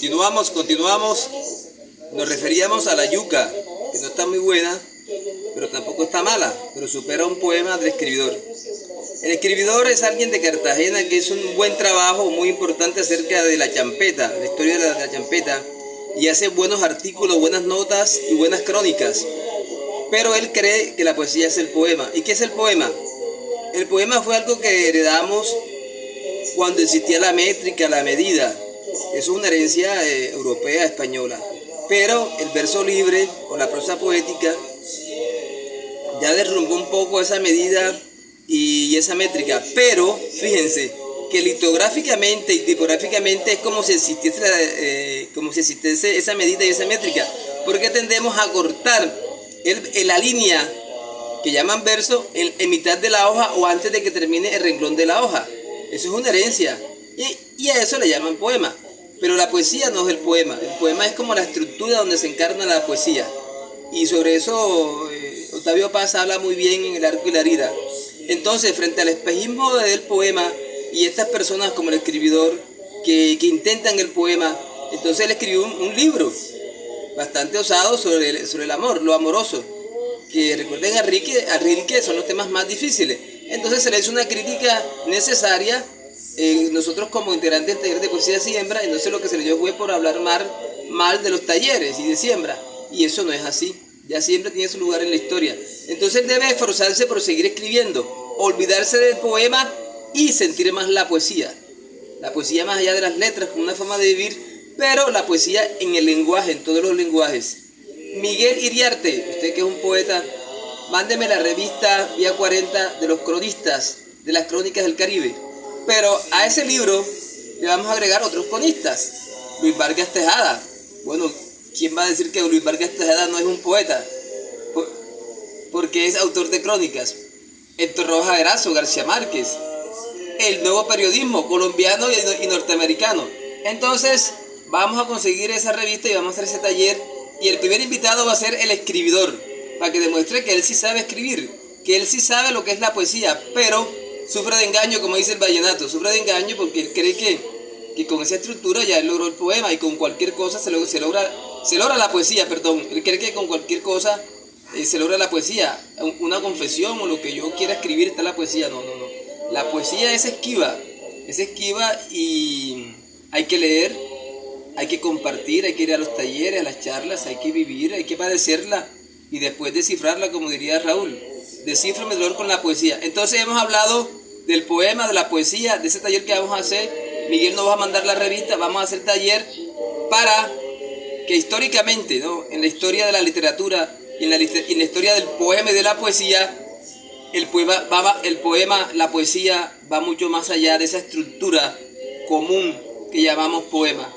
Continuamos. Nos referíamos a la yuca, que no está muy buena, pero tampoco está mala, pero supera un poema del escribidor. El escribidor es alguien de Cartagena que hizo un buen trabajo muy importante acerca de la champeta, la historia de la champeta, y hace buenos artículos, buenas notas y buenas crónicas. Pero él cree que la poesía es el poema. ¿Y qué es el poema? El poema fue algo que heredamos cuando existía la métrica, la medida. Eso es una herencia europea, española. Pero el verso libre o la prosa poética ya derrumbó un poco esa medida y esa métrica. Pero fíjense que litográficamente y tipográficamente es como si existiese esa medida y esa métrica. Porque tendemos a cortar la línea que llaman verso en mitad de la hoja o antes de que termine el renglón de la hoja. Eso es una herencia y a eso le llaman poema. Pero la poesía no es el poema. El poema es como la estructura donde se encarna la poesía. Y sobre eso Octavio Paz habla muy bien en El arco y la herida. Entonces, frente al espejismo del poema y estas personas como el escribidor que intentan el poema, entonces él escribió un libro bastante osado sobre el amor, lo amoroso, que recuerden a Rilke son los temas más difíciles. Entonces se le hizo una crítica necesaria. Nosotros como integrantes del taller de poesía Siembra, entonces lo que se le dio fue por hablar mal de los talleres y de Siembra, y eso no es así. Ya Siembra tiene su lugar en la historia. Entonces debe esforzarse por seguir escribiendo, olvidarse del poema y sentir más la poesía más allá de las letras como una forma de vivir, pero la poesía en el lenguaje, en todos los lenguajes. Miguel Iriarte, usted que es un poeta, mándeme la revista Vía 40 de los cronistas, de las crónicas del Caribe. Pero a ese libro le vamos a agregar otros cronistas. Luis Vargas Tejada. Bueno, ¿quién va a decir que Luis Vargas Tejada no es un poeta? Porque es autor de crónicas. Héctor Rojas Erazo, García Márquez. El nuevo periodismo colombiano y norteamericano. Entonces, vamos a conseguir esa revista y vamos a hacer ese taller. Y el primer invitado va a ser el escribidor, para que demuestre que él sí sabe escribir, que él sí sabe lo que es la poesía, pero sufre de engaño, como dice el vallenato, sufre de engaño porque él cree que con esa estructura ya él logró el poema y con cualquier cosa se logra la poesía, perdón. Él cree que con cualquier cosa se logra la poesía, una confesión o lo que yo quiera escribir está la poesía. No. La poesía es esquiva y hay que leer, hay que compartir, hay que ir a los talleres, a las charlas, hay que vivir, hay que padecerla y después descifrarla, como diría Raúl. Descifro mi dolor con la poesía. Entonces hemos hablado del poema, de la poesía, de ese taller que vamos a hacer. Miguel nos va a mandar la revista, vamos a hacer taller para que históricamente, ¿no?, en la historia de la literatura y en la historia del poema y de la poesía, la poesía va mucho más allá de esa estructura común que llamamos poema.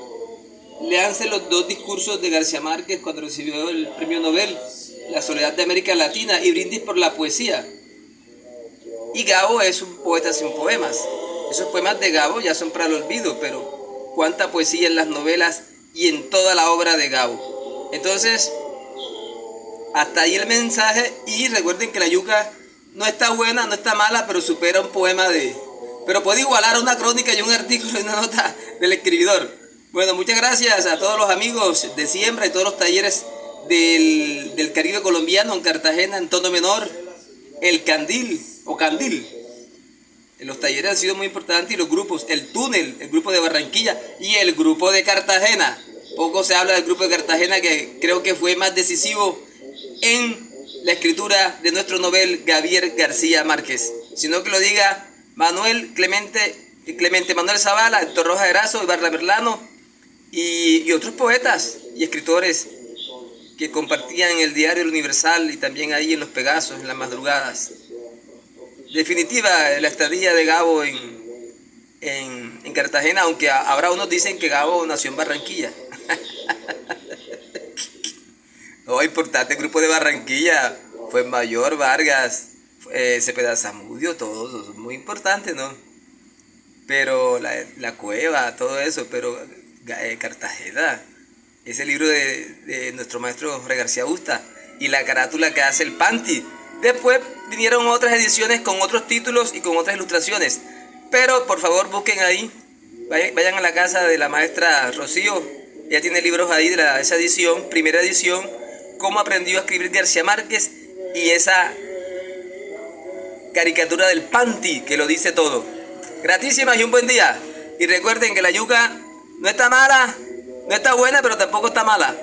Léanse los dos discursos de García Márquez cuando recibió el premio Nobel, La soledad de América Latina y Brindis por la poesía. Y Gabo es un poeta sin poemas. Esos poemas de Gabo ya son para el olvido, pero cuánta poesía en las novelas y en toda la obra de Gabo. Entonces, hasta ahí el mensaje. Y recuerden que la yuca no está buena, no está mala, pero supera un poema pero puede igualar una crónica y un artículo y una nota del escribidor. Bueno, muchas gracias a todos los amigos de Siembra y todos los talleres del Caribe colombiano, en Cartagena, en tono menor, el Candil o Candil. Los talleres han sido muy importantes y los grupos, el Túnel, el grupo de Barranquilla y el grupo de Cartagena. Poco se habla del grupo de Cartagena, que creo que fue más decisivo en la escritura de nuestro Nobel Gabriel García Márquez. Sino que lo diga Clemente Manuel Zavala, Héctor Rojas Erazo, Ibarra Merlano y otros poetas y escritores que compartían en el diario El Universal y también ahí en los Pegasos, en las madrugadas. Definitiva, la estadía de Gabo en Cartagena, aunque ahora unos dicen que Gabo nació en Barranquilla. No, importante grupo de Barranquilla, Fuenmayor, Vargas, Cepeda Zamudio, todos, muy importante, ¿no? Pero la Cueva, todo eso, pero Cartagena, ese libro de nuestro maestro Jorge García Busta y la carátula que hace el Panti. Después vinieron otras ediciones con otros títulos y con otras ilustraciones. Pero por favor busquen ahí, vayan a la casa de la maestra Rocío Ella tiene libros ahí de esa edición, primera edición, cómo aprendió a escribir García Márquez y esa caricatura del panty que lo dice todo. Gratísimas y un buen día. Y recuerden que la yuca no está mala, no está buena, pero tampoco está mala.